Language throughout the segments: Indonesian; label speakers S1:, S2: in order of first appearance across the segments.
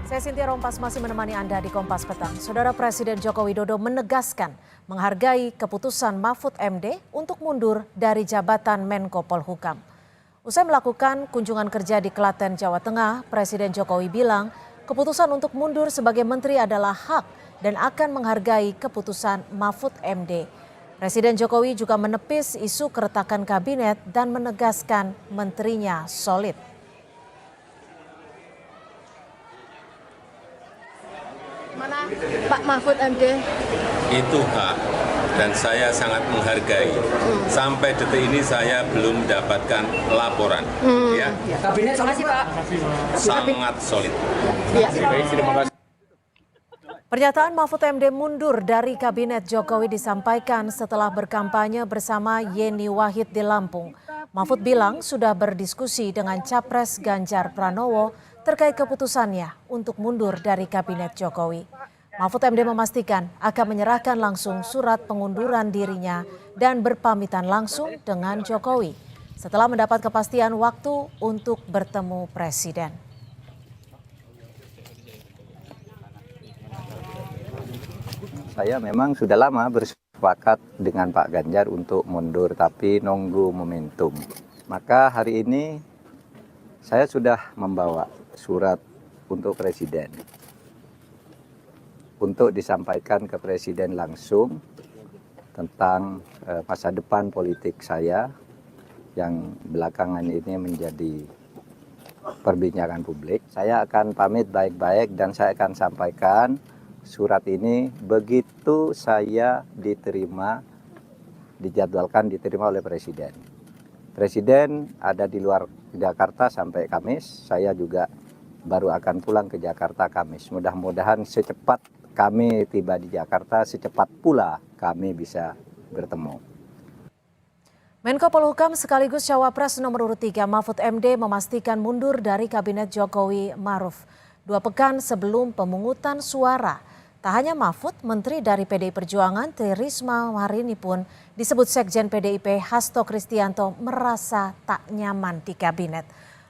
S1: Saya Cynthia Rompas masih menemani Anda di Kompas Petang. Saudara Presiden Joko Widodo menegaskan menghargai keputusan Mahfud MD untuk mundur dari jabatan Menko Polhukam. Usai melakukan kunjungan kerja di Klaten, Jawa Tengah, Presiden Jokowi bilang keputusan untuk mundur sebagai menteri adalah hak dan akan menghargai keputusan Mahfud MD. Presiden Jokowi juga menepis isu keretakan kabinet dan menegaskan menterinya solid.
S2: Mana Pak Mahfud MD?
S3: Itu hak dan saya sangat menghargai. Sampai detik ini saya belum mendapatkan laporan. Ya.
S2: Kabinet solid Pak.
S3: Sangat solid.
S2: Ya.
S3: Terima kasih.
S1: Pernyataan Mahfud MD mundur dari Kabinet Jokowi disampaikan setelah berkampanye bersama Yeni Wahid di Lampung. Mahfud bilang sudah berdiskusi dengan Capres Ganjar Pranowo terkait keputusannya untuk mundur dari Kabinet Jokowi. Mahfud MD memastikan akan menyerahkan langsung surat pengunduran dirinya dan berpamitan langsung dengan Jokowi setelah mendapat kepastian waktu untuk bertemu Presiden.
S4: Saya memang sudah lama bersepakat dengan Pak Ganjar untuk mundur, tapi nunggu momentum. Maka hari ini saya sudah membawa surat untuk Presiden. Untuk disampaikan ke Presiden langsung tentang masa depan politik saya yang belakangan ini menjadi perbincangan publik. Saya akan pamit baik-baik dan saya akan sampaikan surat ini begitu saya dijadwalkan diterima oleh Presiden. Presiden ada di luar Jakarta sampai Kamis, saya juga baru akan pulang ke Jakarta Kamis. Mudah-mudahan secepat kami tiba di Jakarta, secepat pula kami bisa bertemu.
S1: Menko Polhukam sekaligus Cawapres nomor urut 3 Mahfud MD memastikan mundur dari Kabinet Jokowi Maruf 2 pekan sebelum pemungutan suara. Tak hanya Mahfud, Menteri dari PDI Perjuangan Tri Risma hari ini pun disebut Sekjen PDIP Hasto Kristianto merasa tak nyaman di kabinet.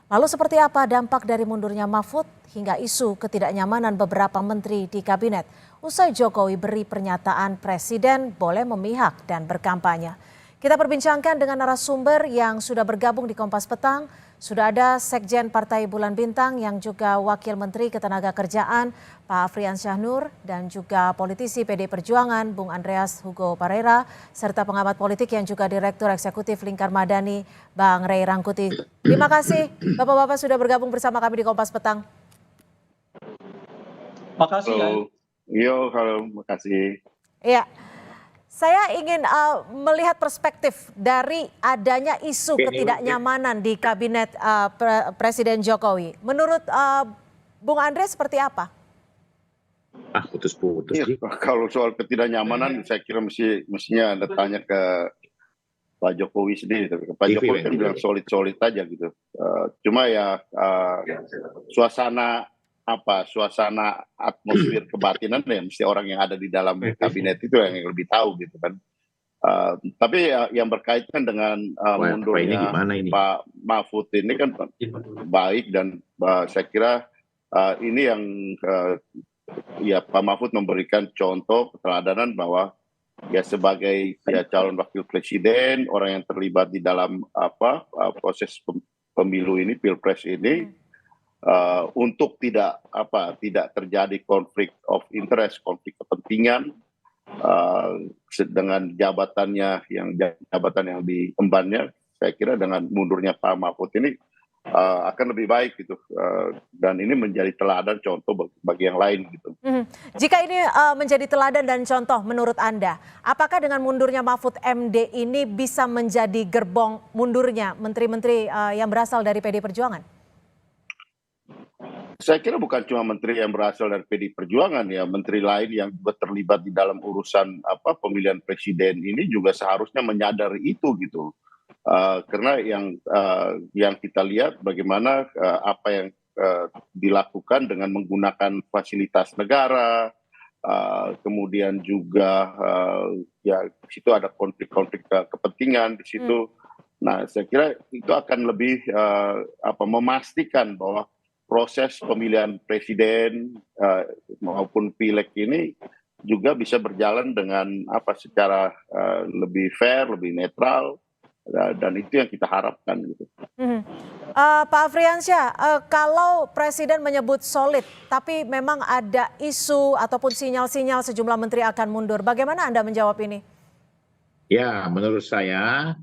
S1: Lalu seperti apa dampak dari mundurnya Mahfud hingga isu ketidaknyamanan beberapa menteri di kabinet? Usai Jokowi beri pernyataan Presiden boleh memihak dan berkampanye. Kita perbincangkan dengan narasumber yang sudah bergabung di Kompas Petang. Sudah ada Sekjen Partai Bulan Bintang yang juga Wakil Menteri Ketenagakerjaan Pak Afriansyah Nur dan juga politisi PDI Perjuangan Bung Andreas Hugo Parera serta pengamat politik yang juga Direktur Eksekutif Lingkar Madani Bang Ray Rangkuti. Terima kasih Bapak-Bapak sudah bergabung bersama kami di Kompas Petang.
S5: Makasih ya.
S6: Halo, makasih.
S1: Iya. Saya ingin melihat perspektif dari adanya isu ketidaknyamanan di kabinet Presiden Jokowi. Menurut Bung Andre seperti apa?
S5: Putus-putus.
S6: Ya, kalau soal ketidaknyamanan, saya kira mestinya Anda tanya ke Pak Jokowi sendiri. Tapi Pak Jokowi kan bilang solid-solid aja gitu. Cuma ya suasana atmosfer kebatinan ya mesti orang yang ada di dalam kabinet itu yang lebih tahu gitu kan. Tapi yang berkaitan dengan mundurnya Pak Mahfud ini kan baik dan saya kira ini yang ya Pak Mahfud memberikan contoh keteladanan bahwa ya sebagai calon wakil presiden, orang yang terlibat di dalam proses pemilu ini, pilpres ini. Untuk tidak terjadi konflik of interest, konflik kepentingan dengan jabatan yang diembannya, saya kira dengan mundurnya Pak Mahfud ini akan lebih baik gitu, dan ini menjadi teladan contoh bagi yang lain gitu.
S1: Jika ini menjadi teladan dan contoh menurut Anda, apakah dengan mundurnya Mahfud MD ini bisa menjadi gerbong mundurnya menteri-menteri yang berasal dari PDI Perjuangan?
S6: Saya kira bukan cuma menteri yang berasal dari PDI Perjuangan ya, menteri lain yang juga terlibat di dalam urusan pemilihan presiden ini juga seharusnya menyadari itu gitu. Karena yang kita lihat bagaimana apa yang dilakukan dengan menggunakan fasilitas negara, kemudian juga ya di situ ada konflik-konflik kepentingan di situ. Nah, saya kira itu akan lebih memastikan bahwa proses pemilihan presiden maupun pileg ini juga bisa berjalan dengan secara lebih fair, lebih netral, dan itu yang kita harapkan gitu.
S1: Pak Afriansyah, kalau Presiden menyebut solid, tapi memang ada isu ataupun sinyal-sinyal sejumlah menteri akan mundur, bagaimana Anda menjawab ini?
S5: Ya, menurut saya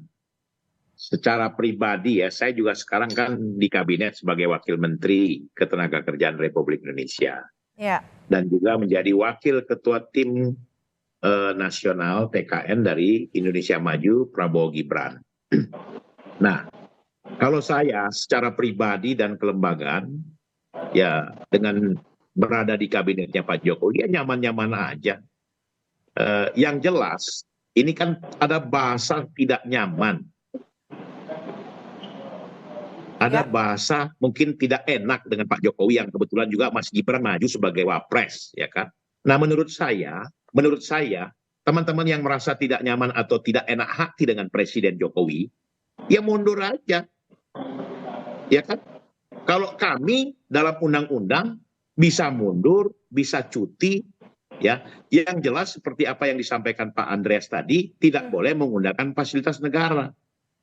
S5: secara pribadi ya, saya juga sekarang kan di kabinet sebagai Wakil Menteri Ketenagakerjaan Republik Indonesia.
S1: Ya. Dan
S5: juga menjadi Wakil Ketua Tim Nasional TKN dari Indonesia Maju Prabowo Gibran. Nah, kalau saya secara pribadi dan kelembagaan, ya dengan berada di kabinetnya Pak Jokowi, ya nyaman-nyaman aja. Yang jelas, ini kan ada bahasa tidak nyaman. Ada bahasa mungkin tidak enak dengan Pak Jokowi yang kebetulan juga Mas Gibran maju sebagai wapres, ya kan? Nah, menurut saya, teman-teman yang merasa tidak nyaman atau tidak enak hati dengan Presiden Jokowi, ya mundur aja, ya kan? Kalau kami dalam undang-undang bisa mundur, bisa cuti, ya. Yang jelas seperti apa yang disampaikan Pak Andreas tadi, tidak boleh menggunakan fasilitas negara.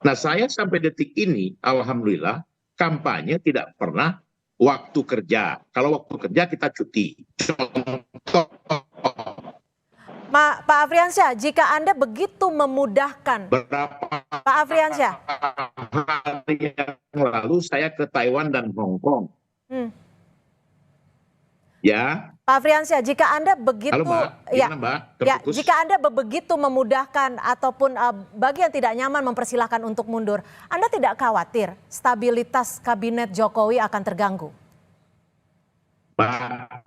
S5: Nah, saya sampai detik ini, alhamdulillah, kampanye tidak pernah waktu kerja. Kalau waktu kerja kita cuti. Contoh.
S1: Pak Afriansyah, jika Anda begitu memudahkan. Pak Afriansyah.
S5: Hari yang lalu saya ke Taiwan dan Hong Kong. Ya.
S1: Pak Afriansyah, jika Anda begitu,
S5: halo, Mbak. Gimana, Mbak?
S1: Ya, jika Anda begitu memudahkan ataupun bagi yang tidak nyaman mempersilahkan untuk mundur, Anda tidak khawatir stabilitas kabinet Jokowi akan terganggu?
S5: Pak,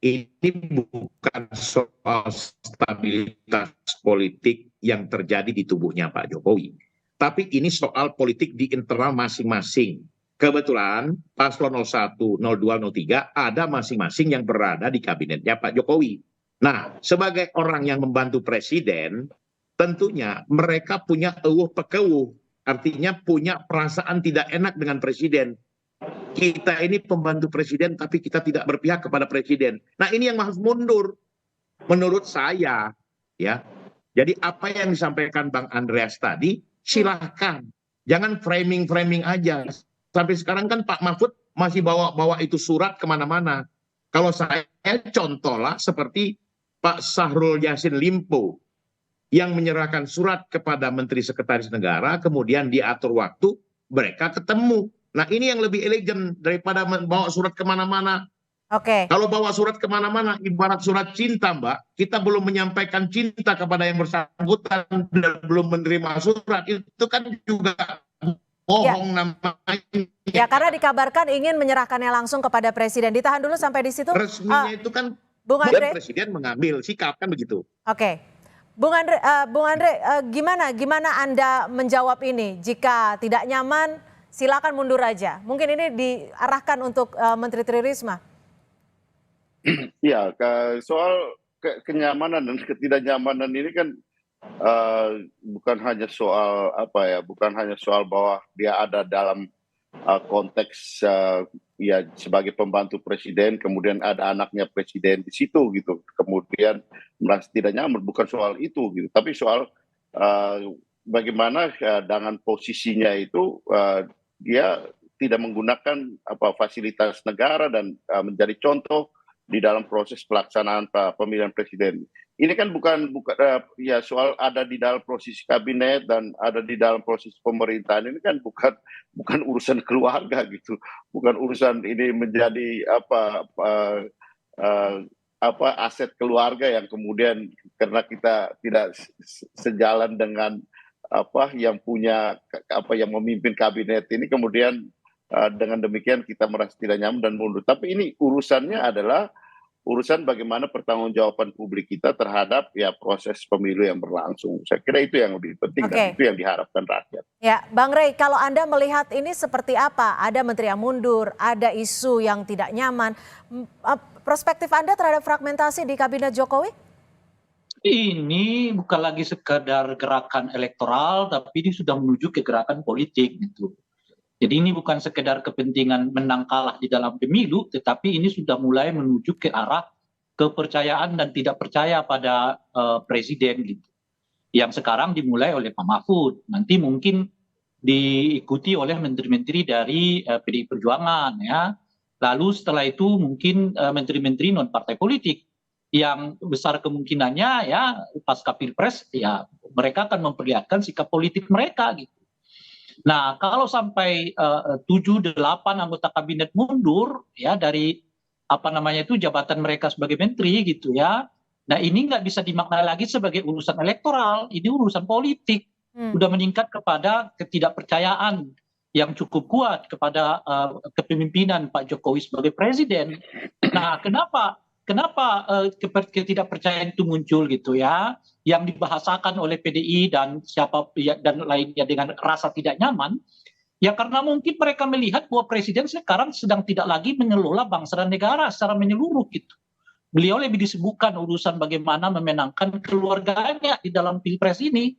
S5: ini bukan soal stabilitas politik yang terjadi di tubuhnya Pak Jokowi, tapi ini soal politik di internal masing-masing. Kebetulan paslon 01, 02, 03 ada masing-masing yang berada di kabinetnya Pak Jokowi. Nah, sebagai orang yang membantu presiden, tentunya mereka punya eueuh-pekeueuh, artinya punya perasaan tidak enak dengan presiden. Kita ini pembantu presiden tapi kita tidak berpihak kepada presiden. Nah, ini yang harus mundur menurut saya, ya. Jadi apa yang disampaikan Bang Andreas tadi, silahkan. Jangan framing-framing aja. Sampai sekarang kan Pak Mahfud masih bawa itu surat kemana-mana. Kalau saya contohlah seperti Pak Syahrul Yassin Limpo yang menyerahkan surat kepada Menteri Sekretaris Negara, kemudian diatur waktu, mereka ketemu. Nah, ini yang lebih elegan daripada bawa surat kemana-mana.
S1: Oke.
S5: Kalau bawa surat kemana-mana, ibarat surat cinta, Mbak. Kita belum menyampaikan cinta kepada yang bersangkutan dan belum menerima surat. Itu kan juga bohong namanya.
S1: Ya, karena dikabarkan ingin menyerahkannya langsung kepada presiden. Ditahan dulu sampai di situ.
S5: Resminya itu kan
S1: Bung Andre,
S5: presiden mengambil sikap kan begitu.
S1: Oke. Bung Andre, gimana Anda menjawab ini? Jika tidak nyaman, silakan mundur aja. Mungkin ini diarahkan untuk Menteri Tri Risma.
S6: Ya, soal kenyamanan dan ketidaknyamanan ini kan bukan hanya soal bukan hanya soal bahwa dia ada dalam konteks ya sebagai pembantu presiden, kemudian ada anaknya presiden di situ gitu, kemudian merasa tidak nyaman, bukan soal itu gitu, tapi soal bagaimana dengan posisinya itu dia tidak menggunakan fasilitas negara dan menjadi contoh di dalam proses pelaksanaan pemilihan presiden. Ini kan bukan ya soal ada di dalam proses kabinet dan ada di dalam proses pemerintahan, ini kan bukan urusan keluarga gitu, bukan urusan ini menjadi aset keluarga yang kemudian karena kita tidak sejalan dengan yang punya yang memimpin kabinet ini, kemudian dengan demikian kita merasa tidak nyaman dan mundur. Tapi ini urusannya adalah urusan bagaimana pertanggungjawaban publik kita terhadap ya proses pemilu yang berlangsung. Saya kira itu yang lebih penting dan itu yang diharapkan rakyat.
S1: Ya, Bang Rey, kalau Anda melihat ini seperti apa? Ada menteri yang mundur, ada isu yang tidak nyaman. Perspektif Anda terhadap fragmentasi di kabinet Jokowi?
S7: Ini bukan lagi sekadar gerakan elektoral, tapi ini sudah menuju ke gerakan politik gitu. Jadi ini bukan sekedar kepentingan menang kalah di dalam pemilu, tetapi ini sudah mulai menuju ke arah kepercayaan dan tidak percaya pada presiden gitu. Yang sekarang dimulai oleh Pak Mahfud, nanti mungkin diikuti oleh menteri-menteri dari PDI Perjuangan ya. Lalu setelah itu mungkin menteri-menteri non partai politik yang besar kemungkinannya ya pasca Pilpres ya mereka akan memperlihatkan sikap politik mereka gitu. Nah, kalau sampai 7-8 anggota kabinet mundur ya dari apa namanya itu jabatan mereka sebagai menteri gitu ya. Nah, ini nggak bisa dimaknai lagi sebagai urusan elektoral, ini urusan politik. Udah meningkat kepada ketidakpercayaan yang cukup kuat kepada kepemimpinan Pak Jokowi sebagai presiden. Nah, kenapa ketidakpercayaan itu muncul gitu ya, yang dibahasakan oleh PDI dan siapa dan lainnya dengan rasa tidak nyaman, ya karena mungkin mereka melihat bahwa presiden sekarang sedang tidak lagi mengelola bangsa dan negara secara menyeluruh gitu. Beliau lebih disebutkan urusan bagaimana memenangkan keluarganya di dalam Pilpres ini,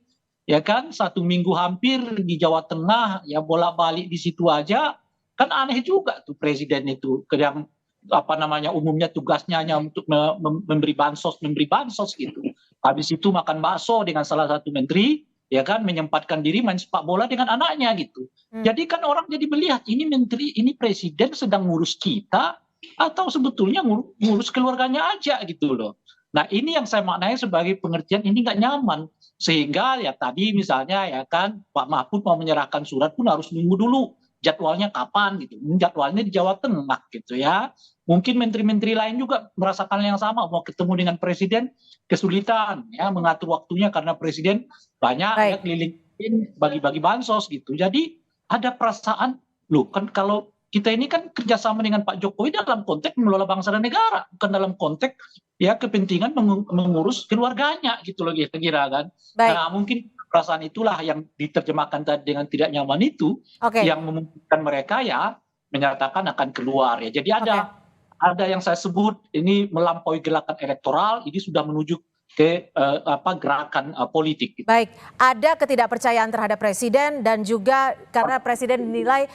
S7: ya kan 1 minggu hampir di Jawa Tengah, ya bolak-balik di situ aja, kan aneh juga tuh presiden itu, yang apa namanya umumnya tugasnya hanya untuk memberi bansos gitu. Habis itu makan bakso dengan salah satu menteri, ya kan menyempatkan diri main sepak bola dengan anaknya gitu. Jadi kan orang jadi melihat ini menteri, ini presiden sedang ngurus kita atau sebetulnya ngurus keluarganya aja gitu loh. Nah ini yang saya maknai sebagai pengertian ini nggak nyaman. Sehingga ya tadi misalnya ya kan Pak Mahfud mau menyerahkan surat pun harus nunggu dulu jadwalnya kapan gitu. Jadwalnya di Jawa Tengah gitu ya. Mungkin menteri-menteri lain juga merasakan yang sama, mau ketemu dengan presiden kesulitan ya mengatur waktunya karena presiden banyak ya keliling bagi-bagi bansos gitu. Jadi ada perasaan loh kan kalau kita ini kan kerjasama dengan Pak Jokowi dalam konteks mengelola bangsa dan negara, bukan dalam konteks ya kepentingan mengurus keluarganya gitu loh kira-kira kan. Nah mungkin perasaan itulah yang diterjemahkan tadi dengan tidak nyaman itu yang memungkinkan mereka ya menyatakan akan keluar ya. Jadi ada yang saya sebut ini melampaui gerakan elektoral, ini sudah menuju ke gerakan politik.
S1: Baik, ada ketidakpercayaan terhadap presiden dan juga karena presiden dinilai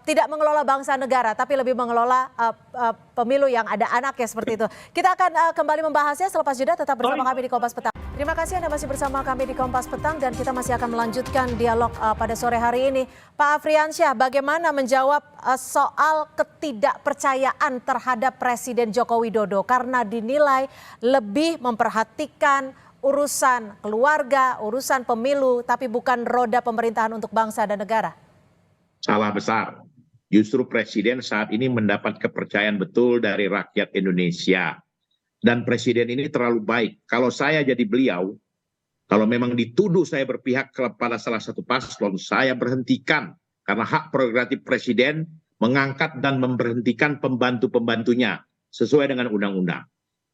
S1: tidak mengelola bangsa negara, tapi lebih mengelola pemilu yang ada anaknya seperti itu. Kita akan kembali membahasnya selepas jeda, tetap bersama kami di Kompas Petang. Terima kasih Anda masih bersama kami di Kompas Petang dan kita masih akan melanjutkan dialog pada sore hari ini. Pak Afriansyah, bagaimana menjawab soal ketidakpercayaan terhadap Presiden Joko Widodo karena dinilai lebih memperhatikan urusan keluarga, urusan pemilu, tapi bukan roda pemerintahan untuk bangsa dan negara?
S5: Salah besar. Justru Presiden saat ini mendapat kepercayaan betul dari rakyat Indonesia. Dan Presiden ini terlalu baik. Kalau saya jadi beliau, kalau memang dituduh saya berpihak kepada salah satu paslon, saya berhentikan. Karena hak prerogatif Presiden mengangkat dan memberhentikan pembantu-pembantunya sesuai dengan undang-undang.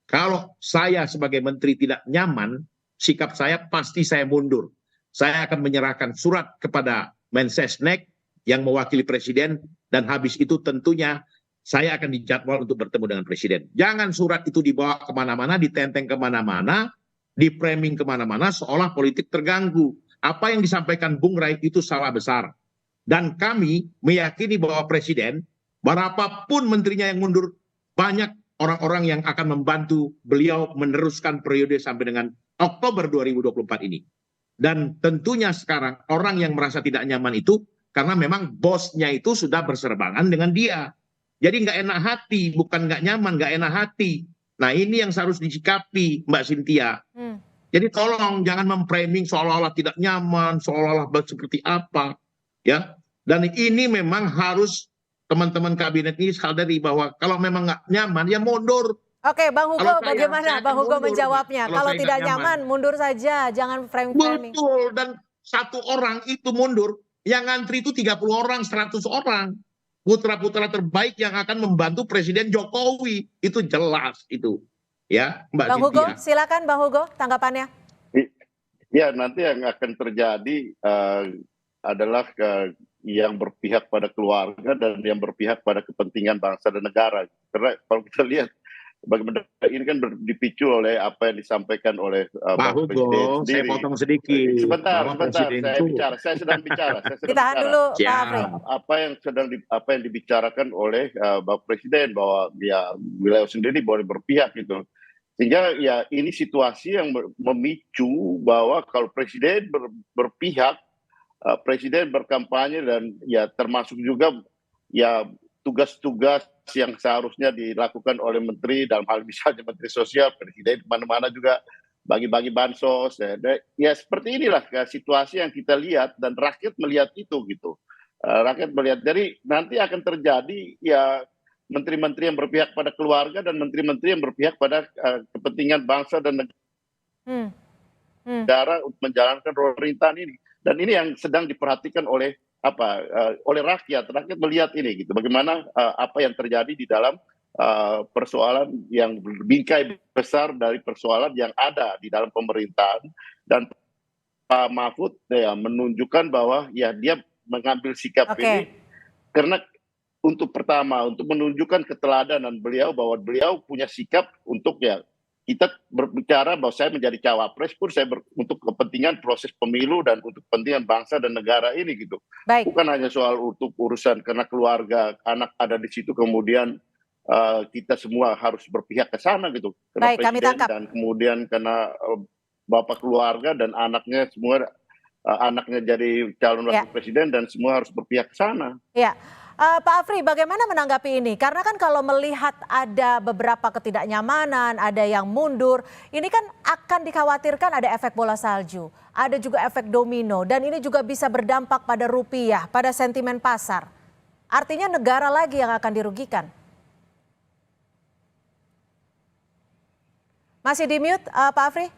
S5: Kalau saya sebagai menteri tidak nyaman, sikap saya pasti saya mundur. Saya akan menyerahkan surat kepada Mensesnek yang mewakili Presiden dan habis itu tentunya saya akan dijadwal untuk bertemu dengan Presiden. Jangan surat itu dibawa kemana-mana, ditenteng kemana-mana, di-framing kemana-mana seolah politik terganggu. Apa yang disampaikan Bung Rai itu salah besar. Dan kami meyakini bahwa Presiden, berapapun menterinya yang mundur, banyak orang-orang yang akan membantu beliau meneruskan periode sampai dengan Oktober 2024 ini. Dan tentunya sekarang orang yang merasa tidak nyaman itu karena memang bosnya itu sudah berserbangan dengan dia. Jadi nggak enak hati, bukan nggak nyaman, nggak enak hati. Nah ini yang harus disikapi Mbak Cynthia. Jadi tolong jangan memframing seolah-olah tidak nyaman, seolah-olah seperti apa. Ya. Dan ini memang harus teman-teman kabinet ini sadari bahwa kalau memang nggak nyaman ya mundur.
S1: Oke, Bang Hugo bagaimana Bang Hugo menjawabnya? Kalau tidak nyaman mundur saja, jangan framing.
S5: Betul, dan satu orang itu mundur, yang ngantri itu 30 orang, 100 orang. Putra-putra terbaik yang akan membantu Presiden Jokowi. Itu jelas itu. Ya, Mbak
S1: Bang Hugo, silakan Bang Hugo tanggapannya.
S6: Ya, nanti yang akan terjadi adalah yang berpihak pada keluarga dan yang berpihak pada kepentingan bangsa dan negara. Karena kalau kita lihat bagaimana ini kan dipicu oleh apa yang disampaikan oleh
S5: Pak
S6: Bapak Presiden
S5: Hugo, saya
S6: sendiri.
S5: potong sedikit.
S6: Sebentar,
S5: Bapak Presiden
S6: saya
S5: itu.
S6: bicara, saya sedang bicara.
S1: Ditahan dulu, Pak Afri.
S6: Apa yang dibicarakan oleh Bapak Presiden bahwa ya beliau sendiri boleh berpihak gitu. Sehingga ya ini situasi yang memicu bahwa kalau Presiden berpihak, Presiden berkampanye dan ya termasuk juga ya tugas-tugas yang seharusnya dilakukan oleh menteri, dalam hal misalnya Menteri Sosial, Presiden kemana-mana juga bagi-bagi bansos. Ya seperti inilah situasi yang kita lihat dan rakyat melihat itu gitu. Rakyat melihat, jadi nanti akan terjadi ya menteri-menteri yang berpihak pada keluarga dan menteri-menteri yang berpihak pada kepentingan bangsa dan negara untuk menjalankan pemerintahan ini. Dan ini yang sedang diperhatikan oleh oleh rakyat melihat ini gitu, bagaimana apa yang terjadi di dalam persoalan yang bingkai besar dari persoalan yang ada di dalam pemerintahan. Dan Pak Mahfud ya menunjukkan bahwa ya dia mengambil sikap ini karena untuk menunjukkan keteladanan beliau, bahwa beliau punya sikap untuk ya kita berbicara bahwa saya menjadi cawapres pun saya untuk kepentingan proses pemilu dan untuk kepentingan bangsa dan negara ini gitu.
S1: Baik.
S6: Bukan hanya soal untuk urusan karena keluarga, anak ada di situ kemudian kita semua harus berpihak ke sana gitu. Karena
S1: Baik, kami tangkap.
S6: Dan kemudian karena bapak keluarga dan anaknya semua anaknya jadi calon wakil presiden dan semua harus berpihak ke sana.
S1: Ya. Pak Afri, bagaimana menanggapi ini? Karena kan kalau melihat ada beberapa ketidaknyamanan, ada yang mundur, ini kan akan dikhawatirkan ada efek bola salju, ada juga efek domino, dan ini juga bisa berdampak pada rupiah, pada sentimen pasar. Artinya negara lagi yang akan dirugikan. Masih di mute, Pak Afri?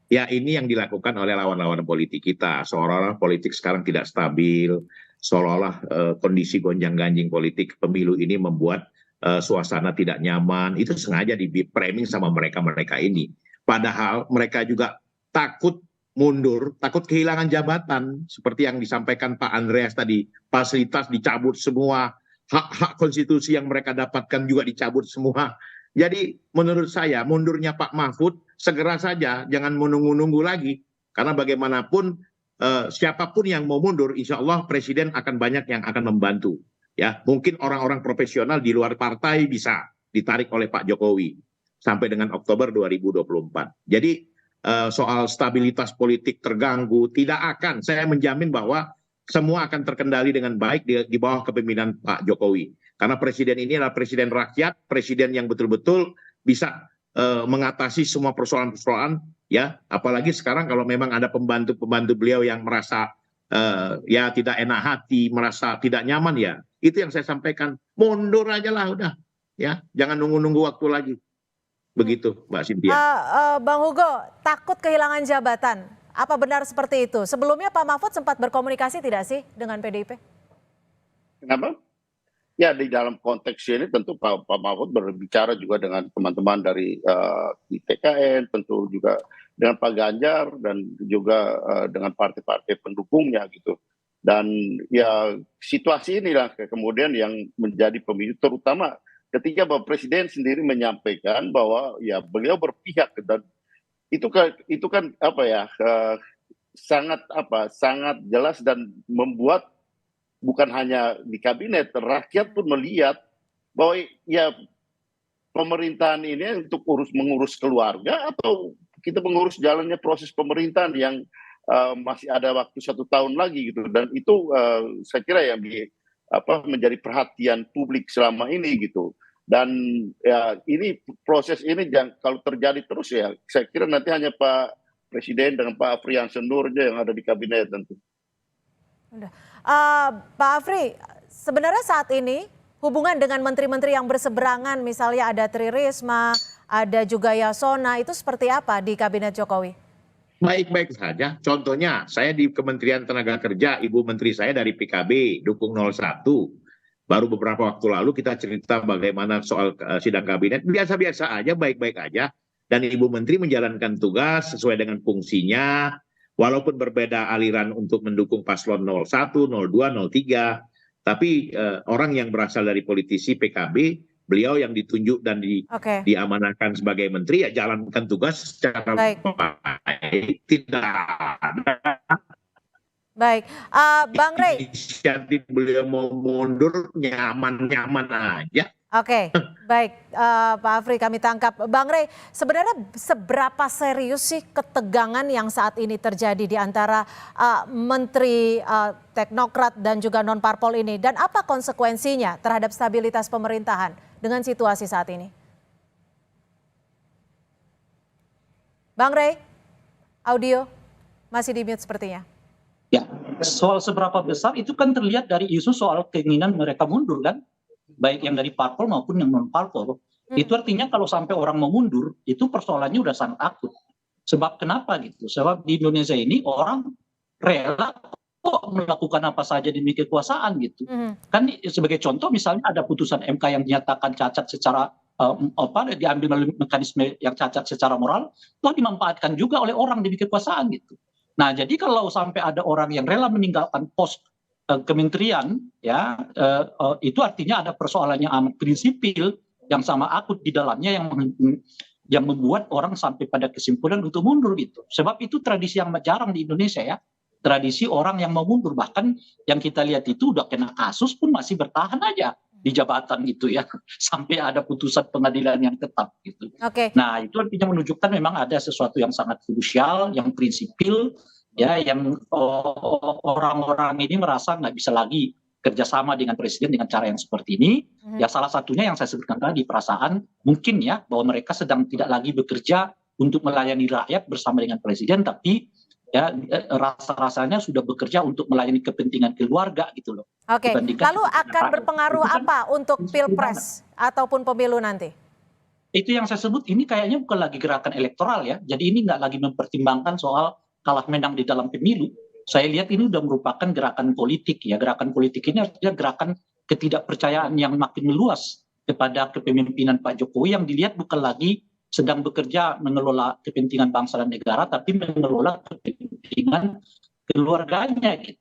S5: Ya, ini yang dilakukan oleh lawan-lawan politik kita. Seolah-olah politik sekarang tidak stabil, seolah-olah kondisi gonjang-ganjing politik pemilu ini membuat suasana tidak nyaman. Itu sengaja di-framing sama mereka-mereka ini. Padahal mereka juga takut mundur, takut kehilangan jabatan. Seperti yang disampaikan Pak Andreas tadi, fasilitas dicabut semua, hak-hak konstitusi yang mereka dapatkan juga dicabut semua. Jadi menurut saya mundurnya Pak Mahfud segera saja, jangan menunggu-nunggu lagi. Karena bagaimanapun siapapun yang mau mundur, insya Allah Presiden akan banyak yang akan membantu. Ya, mungkin orang-orang profesional di luar partai bisa ditarik oleh Pak Jokowi sampai dengan Oktober 2024. Jadi soal stabilitas politik terganggu tidak akan. Saya menjamin bahwa semua akan terkendali dengan baik di bawah kepemimpinan Pak Jokowi. Karena presiden ini adalah presiden rakyat, presiden yang betul-betul bisa mengatasi semua persoalan-persoalan, ya. Apalagi sekarang kalau memang ada pembantu-pembantu beliau yang merasa ya tidak enak hati, merasa tidak nyaman, ya. Itu yang saya sampaikan, mundur aja lah udah, ya. Jangan nunggu-nunggu waktu lagi. Begitu, Mbak Cynthia.
S1: Bang Hugo, takut kehilangan jabatan. Apa benar seperti itu? Sebelumnya Pak Mahfud sempat berkomunikasi tidak sih dengan PDIP?
S6: Kenapa? Ya di dalam konteks ini tentu Pak Mahfud berbicara juga dengan teman-teman dari di TKN, tentu juga dengan Pak Ganjar dan juga dengan partai-partai pendukungnya gitu. Dan ya situasi inilah kemudian yang menjadi pemicu, terutama ketika Bapak Presiden sendiri menyampaikan bahwa ya beliau berpihak, dan itu kan apa ya sangat jelas dan membuat bukan hanya di kabinet, rakyat pun melihat bahwa ya pemerintahan ini untuk mengurus keluarga atau kita mengurus jalannya proses pemerintahan yang masih ada waktu 1 tahun lagi gitu. Dan itu saya kira yang menjadi perhatian publik selama ini gitu. Dan ya ini proses ini kalau terjadi terus ya saya kira nanti hanya Pak Presiden dengan Pak Afriansyah Nur yang ada di kabinet tentu.
S1: Pak Afri, sebenarnya saat ini hubungan dengan menteri-menteri yang berseberangan, misalnya ada Tri Risma, ada juga Yasona, itu seperti apa di kabinet Jokowi?
S5: Baik-baik saja. Contohnya, saya di Kementerian Tenaga Kerja, Ibu Menteri saya dari PKB, dukung 01. Baru beberapa waktu lalu kita cerita bagaimana soal sidang kabinet, biasa-biasa aja, baik-baik aja. Dan Ibu Menteri menjalankan tugas sesuai dengan fungsinya, walaupun berbeda aliran untuk mendukung paslon 01, 02, 03, tapi orang yang berasal dari politisi PKB beliau yang ditunjuk dan
S1: Oke.
S5: diamanahkan sebagai menteri, ya jalankan tugas secara
S1: Baik.
S5: baik. Tidak ada
S1: Baik, Bang Rey.
S5: inisiatif beliau mau mundur, nyaman-nyaman aja.
S1: Oke, baik, Pak Afri, kami tangkap. Bang Rey, sebenarnya seberapa serius sih ketegangan yang saat ini terjadi di antara menteri teknokrat dan juga non-parpol ini? Dan apa konsekuensinya terhadap stabilitas pemerintahan dengan situasi saat ini? Bang Rey, audio masih di mute sepertinya.
S7: Ya, soal seberapa besar itu kan terlihat dari isu soal keinginan mereka mundur kan, baik yang dari parpol maupun yang non parpol. Itu artinya kalau sampai orang mau mundur, itu persoalannya udah sangat akut. Sebab kenapa gitu? Sebab di Indonesia ini orang rela kok melakukan apa saja demi kekuasaan gitu. Kan sebagai contoh misalnya ada putusan MK yang dinyatakan cacat secara diambil melalui mekanisme yang cacat secara moral, toh dimanfaatkan juga oleh orang demi kekuasaan gitu. Nah, jadi kalau sampai ada orang yang rela meninggalkan pos kementerian, ya itu artinya ada persoalan yang amat prinsipil yang sama akut di dalamnya yang membuat orang sampai pada kesimpulan untuk mundur gitu. Sebab itu tradisi yang jarang di Indonesia ya, tradisi orang yang mau mundur, bahkan yang kita lihat itu udah kena kasus pun masih bertahan aja di jabatan gitu ya, sampai ada putusan pengadilan yang tetap gitu.
S1: Oke.
S7: Nah, itu artinya menunjukkan memang ada sesuatu yang sangat krusial, yang prinsipil, ya, yang orang-orang ini merasa nggak bisa lagi kerjasama dengan presiden dengan cara yang seperti ini. Ya, salah satunya yang saya sebutkan tadi, perasaan mungkin ya bahwa mereka sedang tidak lagi bekerja untuk melayani rakyat bersama dengan presiden, tapi ya rasa-rasanya sudah bekerja untuk melayani kepentingan keluarga gitu loh.
S1: Oke, lalu akan berpengaruh apa untuk pilpres ataupun pemilu nanti?
S7: Itu yang saya sebut ini kayaknya bukan lagi gerakan elektoral ya. Jadi ini nggak lagi mempertimbangkan soal kalah menang di dalam pemilu. Saya lihat ini sudah merupakan gerakan politik ya. Gerakan politik ini artinya gerakan ketidakpercayaan yang makin meluas kepada kepemimpinan Pak Jokowi yang dilihat bukan lagi sedang bekerja mengelola kepentingan bangsa dan negara, tapi mengelola kepentingan keluarganya gitu.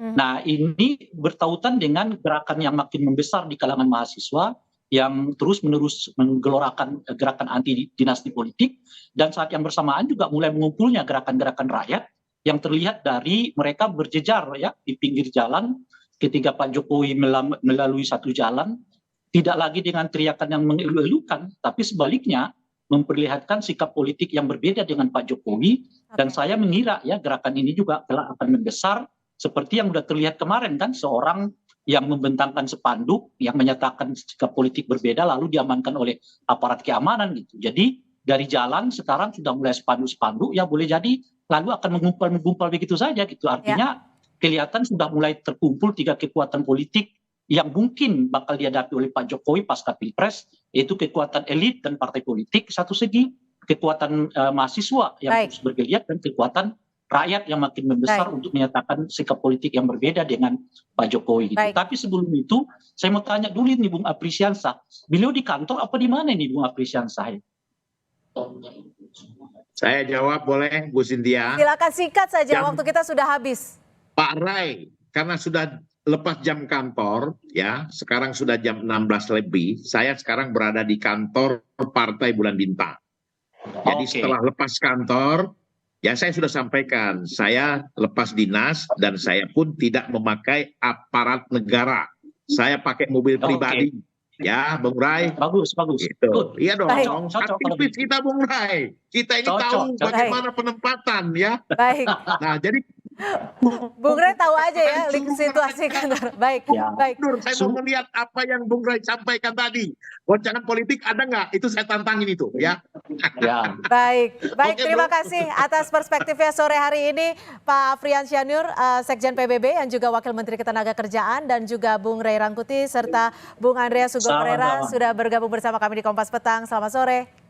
S7: Nah, ini bertautan dengan gerakan yang makin membesar di kalangan mahasiswa yang terus-menerus menggelorakan gerakan anti dinasti politik, dan saat yang bersamaan juga mulai mengumpulnya gerakan-gerakan rakyat yang terlihat dari mereka berjejar ya di pinggir jalan ketika Pak Jokowi melalui satu jalan, tidak lagi dengan teriakan yang mengeluh-elukan, tapi sebaliknya memperlihatkan sikap politik yang berbeda dengan Pak Jokowi. Dan saya mengira ya gerakan ini juga telah akan membesar seperti yang sudah terlihat kemarin kan, seorang yang membentangkan spanduk yang menyatakan sikap politik berbeda lalu diamankan oleh aparat keamanan gitu. Jadi dari jalan sekarang sudah mulai spanduk-spanduk ya, boleh jadi lalu akan menggumpal begitu saja gitu. Artinya kelihatan sudah mulai terkumpul tiga kekuatan politik yang mungkin bakal dihadapi oleh Pak Jokowi pasca Pilpres, yaitu kekuatan elit dan partai politik satu segi, kekuatan mahasiswa yang terus bergeliat, dan kekuatan rakyat yang makin membesar untuk menyatakan sikap politik yang berbeda dengan Pak Jokowi. Gitu. Tapi sebelum itu, saya mau tanya dulu nih Bung Aprisiansa, beliau di kantor apa di mana nih Bung Aprisiansa?
S5: Saya jawab boleh Bu Cynthia?
S1: Silakan singkat saja, waktu kita sudah habis.
S5: Pak Ray, karena sudah lepas jam kantor, ya, sekarang sudah jam 16 lebih, saya sekarang berada di kantor Partai Bulan Bintang. Jadi setelah lepas kantor, ya saya sudah sampaikan, saya lepas dinas dan saya pun tidak memakai aparat negara. Saya pakai mobil pribadi. Ya, Bung Ray.
S7: Bagus.
S5: Gitu. Iya dong. Aktivis kita Bung Ray. Kita ini tahu bagaimana penempatan ya.
S1: Baik.
S5: Nah, jadi
S1: Bung Ray tahu aja ya situasi kantor. Baik.
S5: Saya mau melihat apa yang Bung Ray sampaikan tadi. Goncangan politik ada nggak? Itu saya tantangin itu ya.
S1: Baik. Terima kasih atas perspektifnya sore hari ini Pak Afriansyah, Sekjen PBB yang juga Wakil Menteri Ketenagakerjaan, dan juga Bung Ray Rangkuti serta Bung Andreas Hugo Pereira sudah bergabung bersama kami di Kompas Petang. Selamat sore.